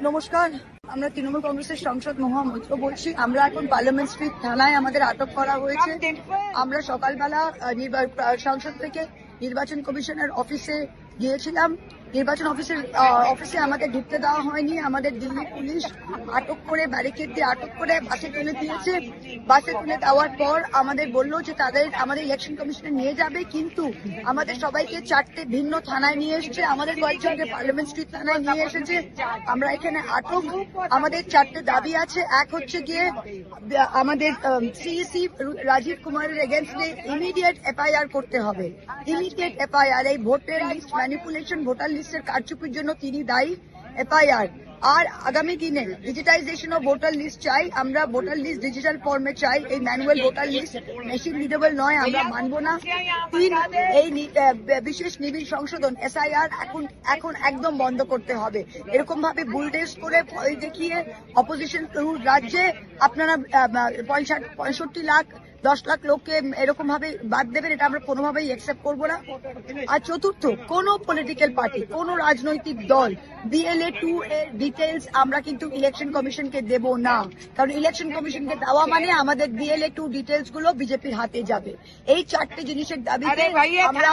নমস্কার, আমরা তৃণমূল কংগ্রেসের সাংসদ মহুয়া মৈত্র বলছি। আমরা এখন পার্লামেন্ট স্ট্রিট থানায় আমাদের আটক করা হয়েছে। আমরা সকালবেলা সংসদ থেকে নির্বাচন কমিশনের অফিসে গিয়েছিলাম। নির্বাচন অফিসে আমাদের ঢুকতে দেওয়া হয়নি। আমাদের দিল্লি পুলিশ আটক করে ব্যারিকেড দিয়ে আটক করে বাসে তুলে দিয়েছে। বাসে তুলে দেওয়ার পর আমাদের বললো যে আমাদের ইলেকশন কমিশনে নিয়ে যাবে, কিন্তু আমাদের সবাইকে 4টে ভিন্ন থানায় নিয়ে এসেছে। আমাদের কয়েকজনকে পার্লামেন্ট স্ট্রিট থানায় নিয়ে এসেছে। আমরা এখানে আটক। আমাদের 4টে দাবি আছে। এক হচ্ছে গিয়ে আমাদের সিইসি রাজীব কুমারের এগেনস্টে ইমিডিয়েট এফআইআর করতে হবে। Immediate FIR. এই ভোটের লিস্ট ম্যানিপুলেশন, ভোটার লিস্টের কারচুপির জন্য তিনি দায়ী। এফআইআর। আর আগামী দিনে ডিজিটাইজেশন অফ ভোটার লিস্ট চাই। আমরা ভোটার লিস্ট ডিজিটাল ফর্মে চাই। এই manual voter list machine readable নয়, আমরা মানব না। 3, এই বিশেষ নিবিড় সংশোধন SIR এখন একদম বন্ধ করতে হবে। এরকম ভাবে বুলডেজ করে ভয় দেখিয়ে অপোজিশন রাজ্যে আপনারা 65 লাখ 10 লাখ লোককে এরকম ভাবে বাদ দেবেন, এটা আমরা কোনোভাবেই অ্যাকসেপ্ট করবো না। আর চতুর্থ, কোন পলিটিক্যাল পার্টি, কোন রাজনৈতিক দল BLA 2 এর ডিটেলস আমরা কিন্তু ইলেকশন কমিশনকে দেব না। কারণ ইলেকশন কমিশনকে দেওয়া মানে আমাদের BLA 2 ডিটেলস গুলো বিজেপির হাতে যাবে। এই 4টে জিনিসের দাবিতে আমরা